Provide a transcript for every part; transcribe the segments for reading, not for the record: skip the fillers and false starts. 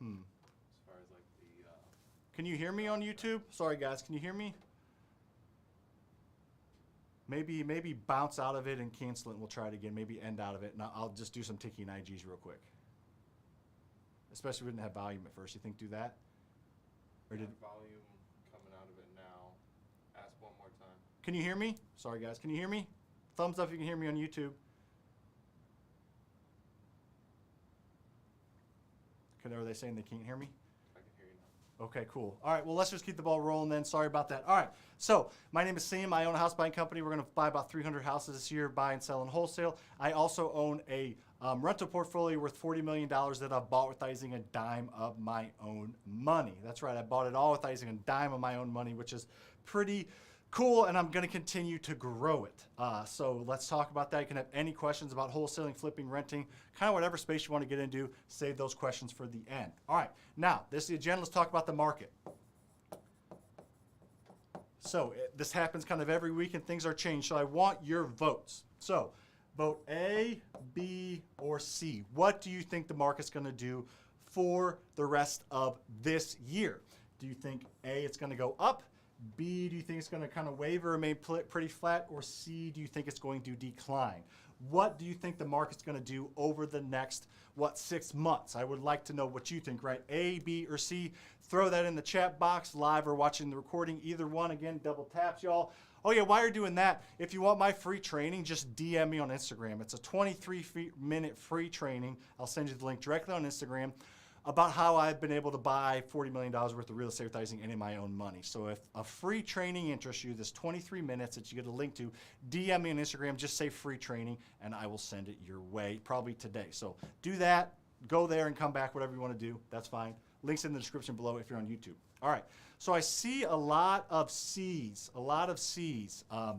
As far as like the. Can you hear me on YouTube? Sorry guys, can you hear me? Maybe bounce out of it and cancel it and we'll try it again. Maybe end out of it and I'll just do some ticking IGs real quick. Especially we didn't have volume at first. You think do that? Or did volume coming out of it now. Ask one more time. Can you hear me? Sorry guys, can you hear me? Thumbs up if you can hear me on YouTube. Are they saying they can't hear me? I can hear you now. Okay, cool. All right, well, let's just keep the ball rolling then. Sorry about that. All right, so my name is Sam. I own a house buying company. We're going to buy about 300 houses this year, buy and sell and wholesale. I also own a rental portfolio worth $40 million that I bought without using a dime of my own money. That's right, I bought it all without using a dime of my own money, which is pretty cool, and I'm going to continue to grow it. So let's talk about that. You can have any questions about wholesaling, flipping, renting, kind of whatever space you want to get into, save those questions for the end. All right, now, this is the agenda. Let's talk about the market. So this happens kind of every week, and things are changed, so I want your votes. So vote A, B, or C. What do you think the market's going to do for the rest of this year? Do you think A, it's going to go up? B, do you think it's going to kind of waver, remain pretty flat? Or C, do you think it's going to decline? What do you think the market's going to do over the next, 6 months? I would like to know what you think, right? A, B, or C. Throw that in the chat box, live or watching the recording. Either one, again, double taps, y'all. Oh yeah, while you're doing that, if you want my free training, just DM me on Instagram. It's a 23-minute free training. I'll send you the link directly on Instagram about how I've been able to buy $40 million worth of real estate without using any of my own money. So if a free training interests you, this 23 minutes that you get a link to, DM me on Instagram, just say free training, and I will send it your way, probably today. So do that, go there and come back, whatever you want to do, that's fine. Links in the description below if you're on YouTube. All right, so I see a lot of C's, a lot of C's, a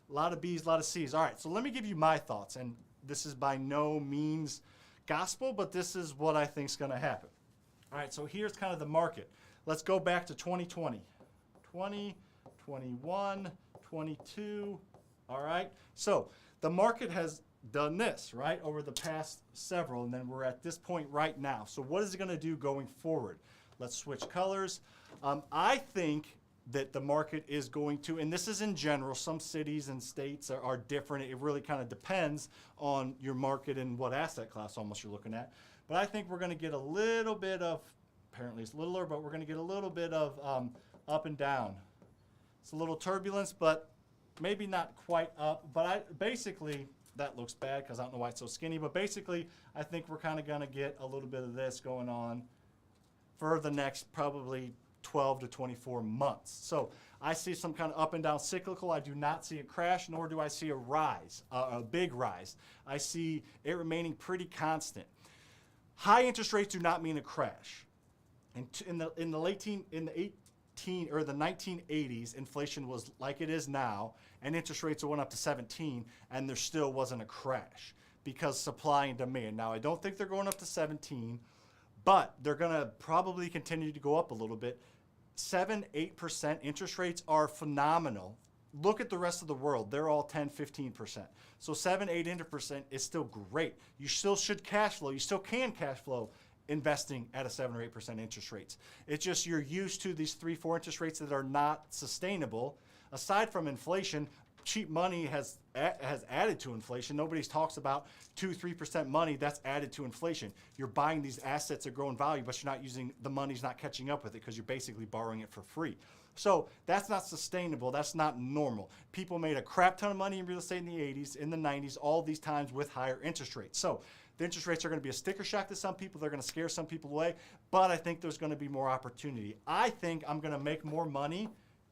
lot of B's, a lot of C's. All right, so let me give you my thoughts, and this is by no means gospel, but this is what I think is going to happen. All right, so here's kind of the market. Let's go back to 2020, 20, 21, 22. All right, so the market has done this, right, over the past several, and then we're at this point right now. So what is it going to do going forward? Let's switch colors. I think that the market is going to, and this is in general, some cities and states are different. It really kind of depends on your market and what asset class almost you're looking at. But I think we're going to get a little bit of, apparently it's littler, but we're going to get a little bit of up and down. It's a little turbulence, but maybe not quite up. But basically, that looks bad because I don't know why it's so skinny. But basically, I think we're kind of going to get a little bit of this going on for the next probably 12 to 24 months. So I see some kind of up and down cyclical. I do not see a crash, nor do I see a rise, a big rise. I see it remaining pretty constant. High interest rates do not mean a crash. In the 1980s, inflation was like it is now, and interest rates went up to 17, and there still wasn't a crash because supply and demand. Now, I don't think they're going up to 17, but they're going to probably continue to go up a little bit. 7-8% interest rates are phenomenal. Look at the rest of the world. They're all 10-15%. So 7-8% is still great. You still should cash flow. You still can cash flow investing at a 7 or 8% interest rates. It's just you're used to these 3-4 interest rates that are not sustainable. Aside from inflation, cheap money has added to inflation. Nobody talks about 2-3% money that's added to inflation. You're buying these assets that grow in value, but you're not using, the money's not catching up with it because you're basically borrowing it for free. So that's not sustainable. That's not normal. People made a crap ton of money in real estate in the 80s, in the 90s, all these times with higher interest rates. So the interest rates are going to be a sticker shock to some people. They're going to scare some people away, but I think there's going to be more opportunity. I think I'm going to make more money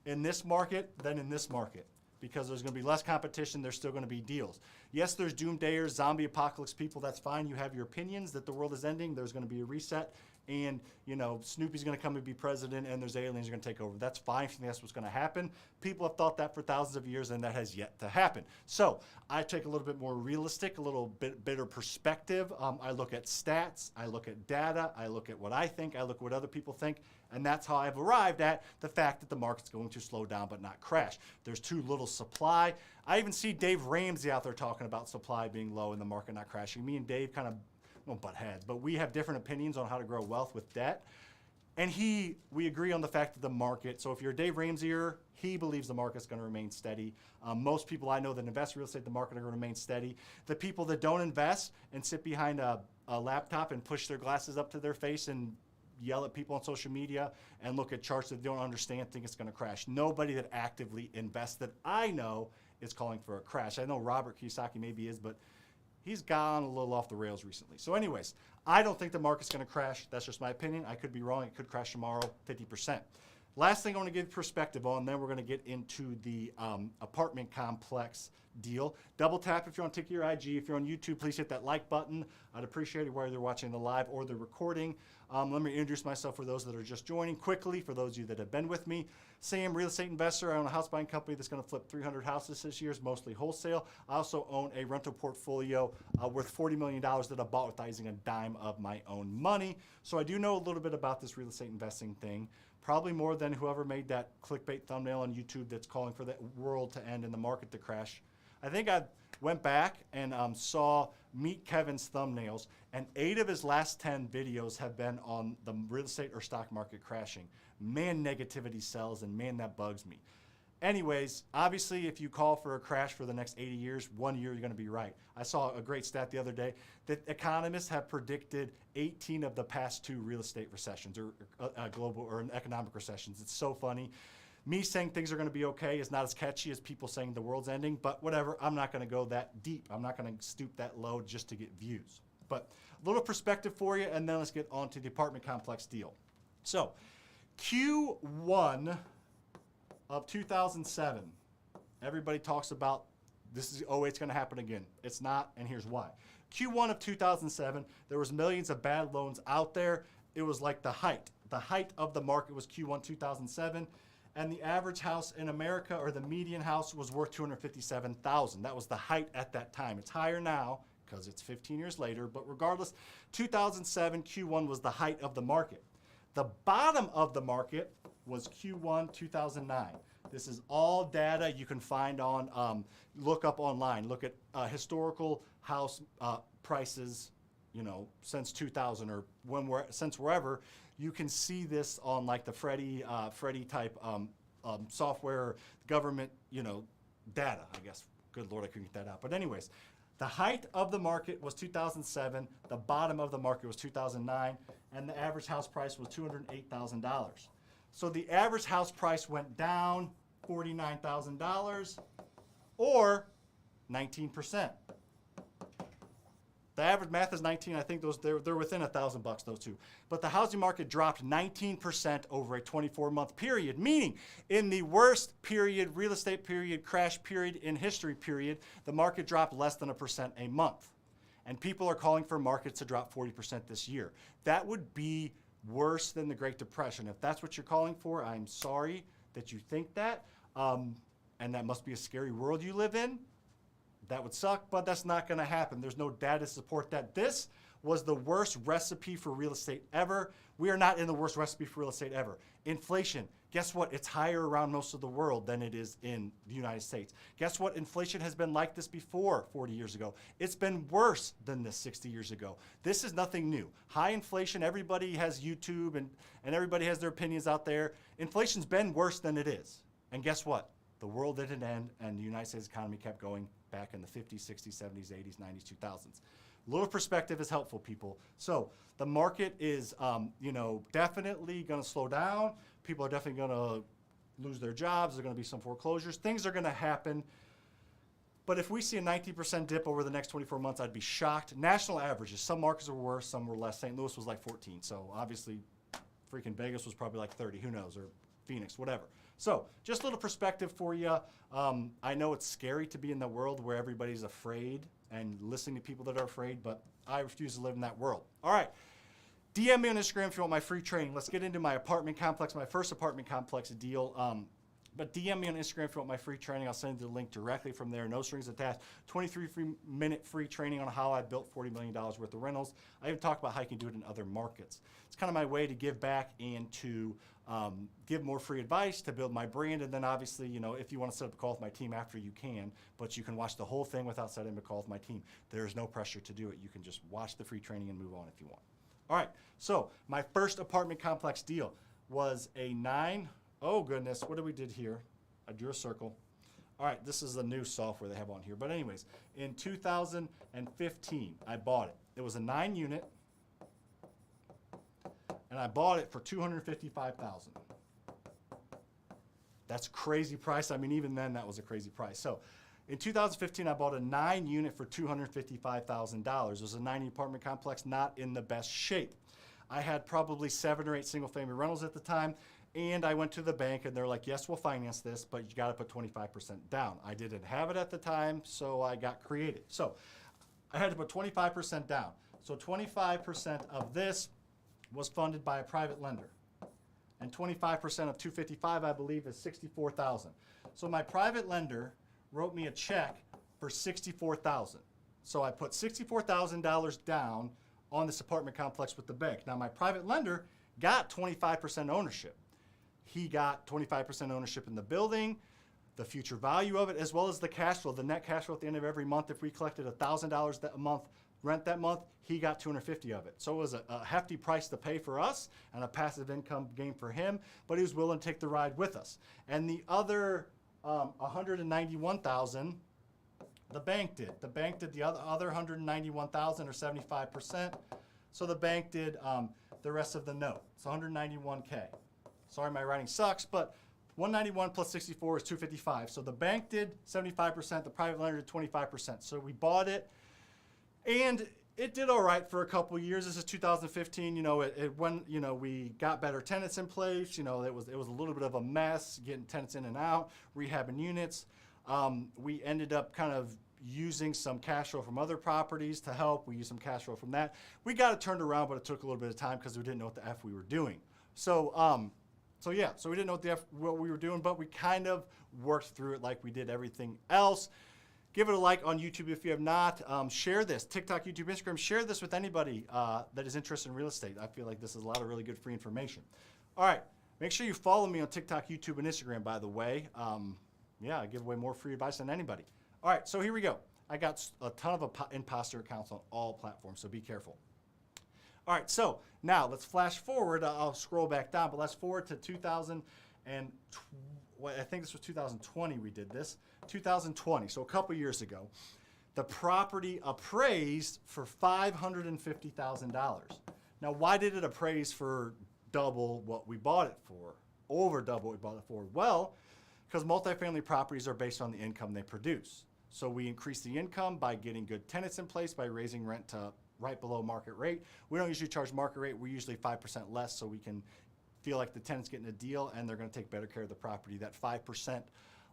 in this market than in this market because there's going to be less competition. There's still going to be deals. Yes, there's doomsdayers, zombie apocalypse people. That's fine. You have your opinions that the world is ending. There's going to be a reset. And, you know, Snoopy's going to come and be president, and there's aliens going to take over. That's fine. I think that's what's going to happen. People have thought that for thousands of years, and that has yet to happen. So I take a little bit more realistic, a little bit better perspective. I look at stats. I look at data. I look at what I think. I look at what other people think. And that's how I've arrived at the fact that the market's going to slow down but not crash. There's too little supply. I even see Dave Ramsey out there talking about supply being low and the market not crashing. Me and Dave kind of don't butt heads, but we have different opinions on how to grow wealth with debt. And we agree on the fact that the market, so if you're a Dave Ramseyer, he believes the market's going to remain steady. Most people I know that invest in real estate, the market are going to remain steady. The people that don't invest and sit behind a laptop and push their glasses up to their face and yell at people on social media and look at charts that they don't understand, think it's going to crash. Nobody that actively invests that I know is calling for a crash. I know Robert Kiyosaki maybe is, but he's gone a little off the rails recently. So anyways, I don't think the market's going to crash. That's just my opinion. I could be wrong. It could crash tomorrow, 50%. Last thing I want to give perspective on, then we're going to get into the apartment complex deal. Double tap if you're on TikTok or IG. If you're on YouTube, please hit that like button. I'd appreciate it whether you're watching the live or the recording. Let me introduce myself for those that are just joining quickly. For those of you that have been with me, Sam, real estate investor. I own a house buying company that's going to flip 300 houses this year. It's mostly wholesale. I also own a rental portfolio worth $40 million that I bought without using a dime of my own money. So I do know a little bit about this real estate investing thing. Probably more than whoever made that clickbait thumbnail on YouTube that's calling for the world to end and the market to crash. I think I went back and saw Meet Kevin's thumbnails, and 8 of his last 10 videos have been on the real estate or stock market crashing. Man, negativity sells, and man, that bugs me. Anyways, obviously, if you call for a crash for the next 80 years, 1 year you're going to be right. I saw a great stat the other day that economists have predicted 18 of the past 2 real estate recessions or global or economic recessions. It's so funny. Me saying things are going to be okay is not as catchy as people saying the world's ending, but whatever. I'm not going to go that deep. I'm not going to stoop that low just to get views. But a little perspective for you, and then let's get on to the apartment complex deal. So Q1 of 2007, everybody talks about this is, oh, it's going to happen again. It's not, and here's why. Q1 of 2007, there was millions of bad loans out there. It was like the height. The height of the market was Q1 2007. And the average house in America, or the median house, was worth $257,000. That was the height at that time. It's higher now because it's 15 years later, but regardless, 2007 Q1 was the height of the market. The bottom of the market was Q1 2009. This is all data you can find on, look up online. Look at historical house prices, you know, since 2000 or since wherever. You can see this on like the Freddie type software, government, you know, data, I guess. Good Lord, I couldn't get that out. But anyways, the height of the market was 2007. The bottom of the market was 2009. And the average house price was $208,000. So the average house price went down $49,000 or 19%. The average math is 19. I think they're within $1,000 those two. But the housing market dropped 19% over a 24-month period, meaning in the worst period, real estate period, crash period in history period, the market dropped less than 1% a month. And people are calling for markets to drop 40% this year. That would be worse than the Great Depression. If that's what you're calling for, I'm sorry that you think that. And that must be a scary world you live in. That would suck, but that's not going to happen. There's no data to support that. This was the worst recipe for real estate ever. We are not in the worst recipe for real estate ever. Inflation, guess what? It's higher around most of the world than it is in the United States. Guess what? Inflation has been like this before 40 years ago. It's been worse than this 60 years ago. This is nothing new. High inflation, everybody has YouTube and everybody has their opinions out there. Inflation's been worse than it is. And guess what? The world didn't end, and the United States economy kept going back in the 50s, 60s, 70s, 80s, 90s, 2000s. A little perspective is helpful, people. So the market is, definitely going to slow down. People are definitely going to lose their jobs. There's going to be some foreclosures. Things are going to happen. But if we see a 19% dip over the next 24 months, I'd be shocked. National averages. Some markets were worse, some were less. St. Louis was like 14. So obviously, freaking Vegas was probably like 30. Who knows? Or Phoenix, whatever. So just a little perspective for you. I know it's scary to be in the world where everybody's afraid and listening to people that are afraid, but I refuse to live in that world. All right. DM me on Instagram if you want my free training. Let's get into my apartment complex, my first apartment complex deal. But DM me on Instagram if you want my free training. I'll send you the link directly from there. No strings attached. 23-minute free training on how I built $40 million worth of rentals. I even talk about how you can do it in other markets. It's kind of my way to give back and to give more free advice, to build my brand. And then obviously, you know, if you want to set up a call with my team after, you can. But you can watch the whole thing without setting up a call with my team. There's no pressure to do it. You can just watch the free training and move on if you want. All right. So my first apartment complex deal was a 9. Oh, goodness, what did we did here? I drew a circle. All right, this is the new software they have on here. But anyways, in 2015, I bought it. It was a 9-unit, and I bought it for $255,000. That's a crazy price. I mean, even then, that was a crazy price. So in 2015, I bought a 9-unit for $255,000. It was a 90-apartment complex, not in the best shape. I had probably 7 or 8 single-family rentals at the time. And I went to the bank, and they're like, yes, we'll finance this, but you got to put 25% down. I didn't have it at the time, so I got creative. So I had to put 25% down. So 25% of this was funded by a private lender. And 25% of 255, I believe, is $64,000. So my private lender wrote me a check for $64,000. So I put $64,000 down on this apartment complex with the bank. Now, my private lender got 25% ownership. He got 25% ownership in the building, the future value of it, as well as the cash flow, the net cash flow at the end of every month. If we collected $1,000 a month rent that month, he got $250 of it. So it was a hefty price to pay for us and a passive income gain for him, but he was willing to take the ride with us. And the other $191,000, the bank did. The bank did the other $191,000 or 75%. So the bank did the rest of the note. It's $191K. Sorry, my writing sucks, but 191 plus 64 is 255. So the bank did 75%, the private lender did 25%. So we bought it, and it did all right for a couple of years. This is 2015. You know, it went. You know, we got better tenants in place. You know, it was a little bit of a mess getting tenants in and out, rehabbing units. We ended up kind of using some cash flow from other properties to help. We used some cash flow from that. We got it turned around, but it took a little bit of time because we didn't know what the F we were doing. So we didn't know what we were doing, but we kind of worked through it like we did everything else. Give it a like on YouTube if you have not. Share this, TikTok, YouTube, Instagram. Share this with anybody that is interested in real estate. I feel like this is a lot of really good free information. All right, make sure you follow me on TikTok, YouTube, and Instagram, by the way. I give away more free advice than anybody. All right, so here we go. I got a ton of imposter accounts on all platforms, so be careful. All right, so now let's flash forward. I'll scroll back down, but let's forward to 2020 we did this. 2020, so a couple years ago. The property appraised for $550,000. Now, why did it appraise for double what we bought it for? Over double what we bought it for? Well, because multifamily properties are based on the income they produce. So we increase the income by getting good tenants in place, by raising rent to right below market rate. We don't usually charge market rate. We're usually 5% less, so we can feel like the tenant's getting a deal and they're going to take better care of the property. That 5%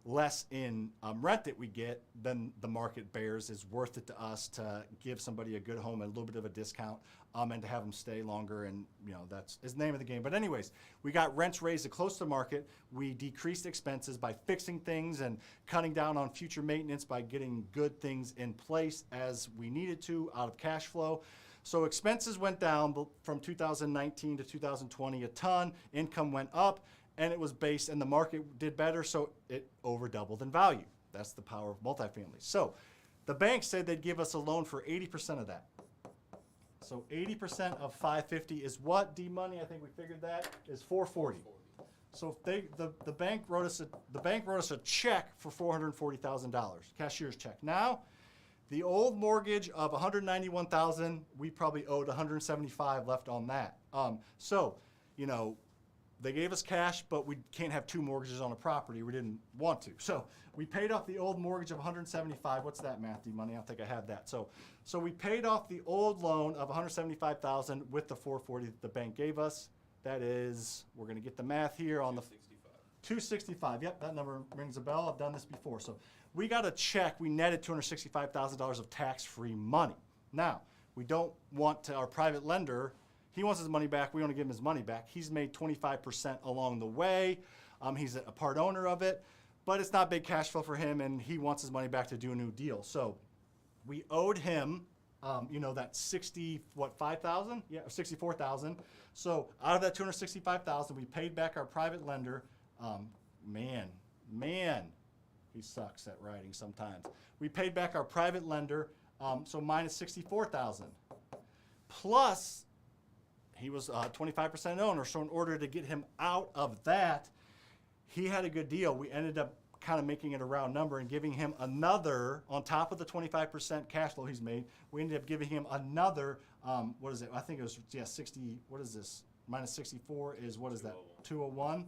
less in rent that we get than the market bears is worth it to us to give somebody a good home at a little bit of a discount and to have them stay longer, and you know that's the name of the game. But anyways, we got rents raised to close to market. We decreased expenses by fixing things and cutting down on future maintenance by getting good things in place as we needed to out of cash flow. So expenses went down from 2019 to 2020 a ton. Income went up, and it was based, and the market did better, so it over doubled in value. That's the power of multifamily. So the bank said they'd give us a loan for 80% of that. So 80% of 550 is what, D-Money? I think we figured that is 440. So if the bank wrote us a check for $440,000, cashier's check. Now, the old mortgage of $191,000, we probably owed $175 left on that. So, you know, they gave us cash, but we can't have 2 mortgages on a property. We didn't want to. So we paid off the old mortgage of $175. What's that, math, D-Money? I don't think I have that. So we paid off the old loan of $175,000 with the $440 that the bank gave us. That is, we're going to get the math here on the $265. Yep, that number rings a bell. I've done this before. So we got a check. We netted $265,000 of tax-free money. Now, we don't want to, our private lender, he wants his money back. We want to give him his money back. He's made 25% along the way. He's a part owner of it, but it's not big cash flow for him, and he wants his money back to do a new deal. So we owed him, that 5,000? Yeah, 64,000. So out of that 265,000, we paid back our private lender. Man, he sucks at writing sometimes. We paid back our private lender, so minus 64,000. Plus, he was 25% owner, so in order to get him out of that, he had a good deal. We ended up kind of making it a round number and giving him another, on top of the 25% cash flow he's made, we ended up giving him another, what is it? I think it was, 60, what is this? Minus 64 is, what is that? 201.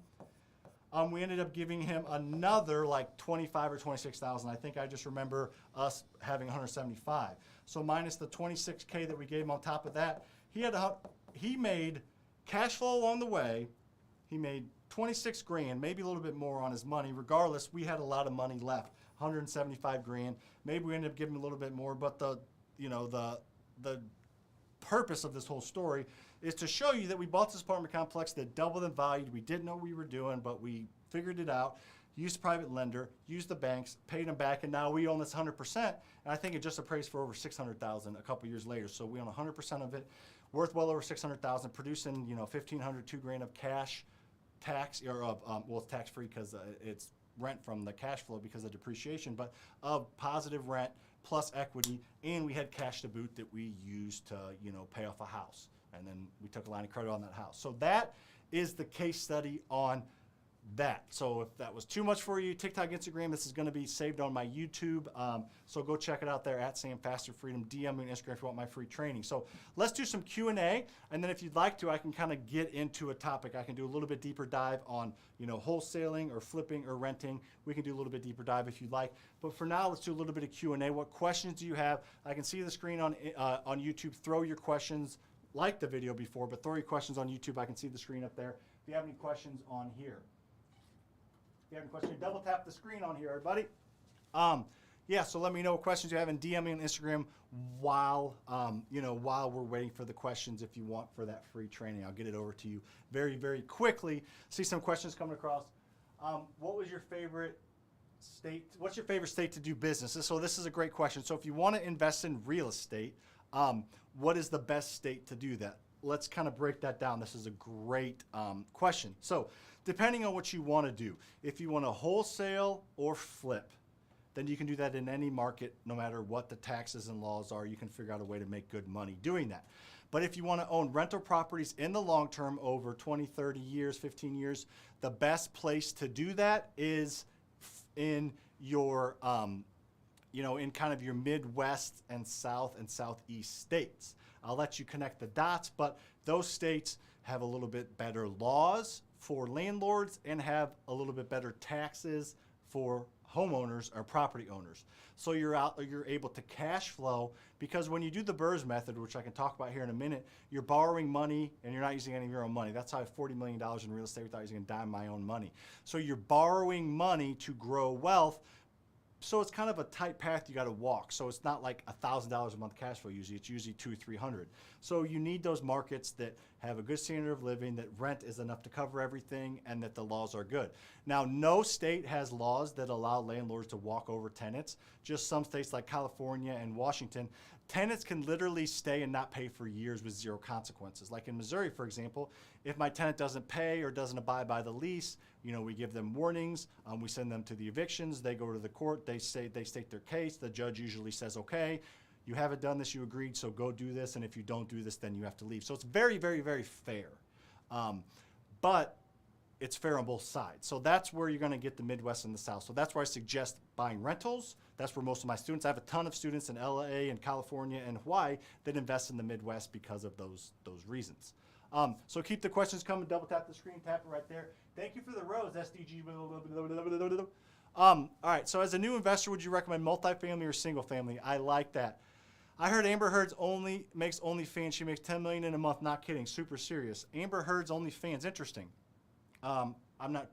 We ended up giving him another like 25 or 26,000. I think I just remember us having 175. So minus the 26K that we gave him on top of that, he made cash flow along the way. He made 26 grand, maybe a little bit more on his money. Regardless, we had a lot of money left, 175 grand. Maybe we ended up giving him a little bit more, but the purpose of this whole story is to show you that we bought this apartment complex that doubled in value. We didn't know what we were doing, but we figured it out, used a private lender, used the banks, paid them back, and now we own this 100%. And I think it just appraised for over 600,000 a couple years later. So we own 100% of it, worth well over 600,000, producing 1,500, $2,000 of cash tax, or it's tax-free because it's rent from the cash flow because of depreciation, but of positive rent plus equity, and we had cash to boot that we used to pay off a house, and then we took a line of credit on that house. So that is the case study on that. So if that was too much for you, TikTok, Instagram, this is going to be saved on my YouTube. So go check it out there at Sam Faster Freedom. DM me on Instagram if you want my free training. So let's do some Q&A, and then if you'd like to, I can kind of get into a topic. I can do a little bit deeper dive on wholesaling or flipping or renting. We can do a little bit deeper dive if you'd like. But for now, let's do a little bit of Q&A. What questions do you have? I can see the screen on YouTube. Throw your questions, like the video before, but throw your questions on YouTube. I can see the screen up there. If you have any questions on here. If you have any questions, double tap the screen on here, everybody. So let me know what questions you have, and DM me on Instagram while we're waiting for the questions. If you want for that free training, I'll get it over to you very, very quickly. See some questions coming across. What was your favorite state? What's your favorite state to do business? So this is a great question. So if you want to invest in real estate, what is the best state to do that? Let's kind of break that down. This is a great question. So depending on what you want to do, if you want to wholesale or flip, then you can do that in any market, no matter what the taxes and laws are. You can figure out a way to make good money doing that. But if you want to own rental properties in the long term, over 20, 30 years, 15 years, the best place to do that is in your, in kind of your Midwest and South and Southeast states. I'll let you connect the dots, but those states have a little bit better laws for landlords and have a little bit better taxes for homeowners or property owners. So you're able to cash flow, because when you do the BRRRR method, which I can talk about here in a minute, you're borrowing money and you're not using any of your own money. That's how I have $40 million in real estate without using a dime of my own money. So you're borrowing money to grow wealth. So it's kind of a tight path you got to walk. So it's not like $1,000 a month cash flow usually. It's usually $200 or $300. So you need those markets that have a good standard of living, that rent is enough to cover everything, and that the laws are good. Now, no state has laws that allow landlords to walk over tenants. Just some states like California and Washington, tenants can literally stay and not pay for years with zero consequences. Like in Missouri, for example, if my tenant doesn't pay or doesn't abide by the lease, we give them warnings. We send them to the evictions. They go to the court. They state their case. The judge usually says, okay, you haven't done this, you agreed, so go do this. And if you don't do this, then you have to leave. So it's very, very, very fair. But it's fair on both sides. So that's where you're going to get the Midwest and the South. So that's where I suggest buying rentals. That's where most of my students, I have a ton of students in LA and California and Hawaii that invest in the Midwest because of those reasons. So keep the questions coming. Double tap the screen, tap it right there. Thank you for the rose, SDG. All right, so as a new investor, would you recommend multifamily or single family? I like that. I heard Amber Heard's makes OnlyFans. She makes $10 million in a month. Not kidding, super serious. Amber Heard's OnlyFans, interesting. I'm not,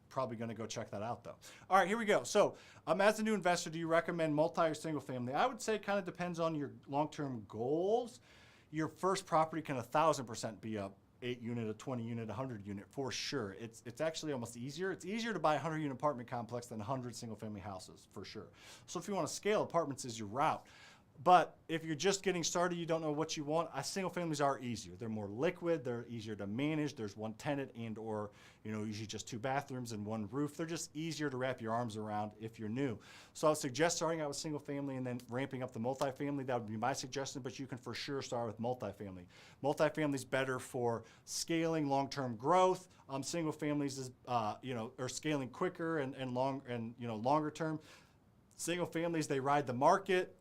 probably going to go check that out though. All right, here we go. So as a new investor, do you recommend multi or single family? I would say it kind of depends on your long-term goals. Your first property can 1,000% be a 8 unit, a 20 unit, a 100 unit for sure. It's actually almost easier. It's easier to buy a 100 unit apartment complex than 100 single family houses for sure. So if you want to scale, apartments is your route. But if you're just getting started, you don't know what you want, single families are easier. They're more liquid, they're easier to manage. There's one tenant and or, usually just 2 bathrooms and 1 roof. They're just easier to wrap your arms around if you're new. So I would suggest starting out with single family and then ramping up the multifamily. That would be my suggestion, but you can for sure start with multifamily. Multifamily is better for scaling long-term growth. Single families is, are scaling quicker and longer term. Single families, they ride the market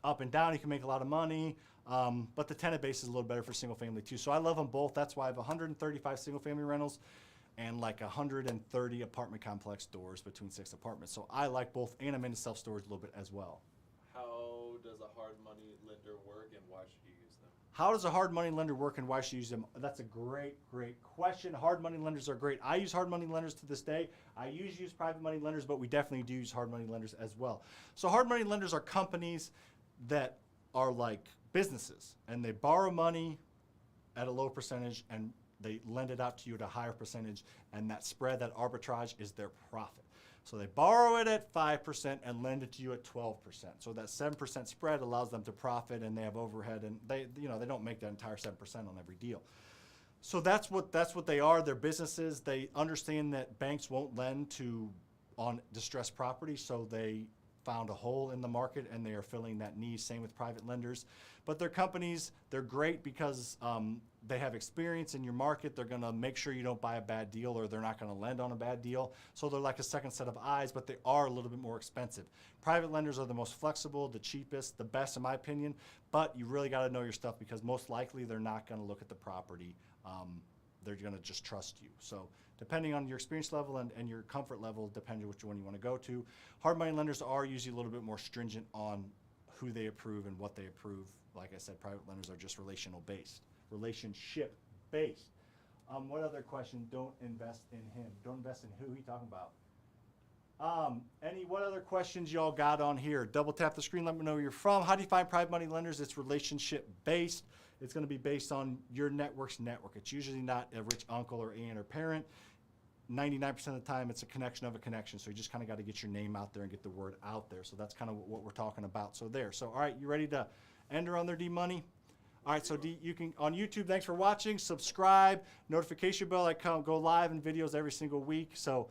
up and down. You can make a lot of money, but the tenant base is a little better for single family too. So I love them both. That's why I have 135 single family rentals and like 130 apartment complex doors between 6 apartments. So I like both, and I'm into self-storage a little bit as well. How does a hard money lender work, and why should you use them? How does a hard money lender work, and why should you use them? That's a great question. Hard money lenders are great. I use hard money lenders to this day. I usually use private money lenders, but we definitely do use hard money lenders as well. So hard money lenders are companies that are like businesses, and they borrow money at a low percentage and they lend it out to you at a higher percentage, and that spread, that arbitrage, is their profit. So they borrow it at 5% and lend it to you at 12%. So that 7% spread allows them to profit, and they have overhead, and they don't make that entire 7% on every deal. So that's what they are. They're businesses. They understand that banks won't lend on distressed property, so they found a hole in the market and they are filling that need. Same with private lenders. But they're companies, they're great because they have experience in your market. They're going to make sure you don't buy a bad deal, or they're not going to lend on a bad deal. So they're like a second set of eyes, but they are a little bit more expensive. Private lenders are the most flexible, the cheapest, the best in my opinion, but you really got to know your stuff, because most likely they're not going to look at the property. They're going to just trust you. So depending on your experience level and your comfort level, depending on which one you want to go to. Hard money lenders are usually a little bit more stringent on who they approve and what they approve. Like I said, private lenders are just relationship based. What other question? Don't invest in him. Don't invest in who? He talking about? What other questions y'all got on here? Double tap the screen. Let me know where you're from. How do you find private money lenders? It's relationship based. It's going to be based on your network's network. It's usually not a rich uncle or aunt or parent. 99% of the time, it's a connection of a connection. So you just kind of got to get your name out there and get the word out there. So that's kind of what we're talking about. So there. So all right, you ready to enter on their D-Money? All right, so you can on YouTube. Thanks for watching. Subscribe, notification bell. I go live in videos every single week. So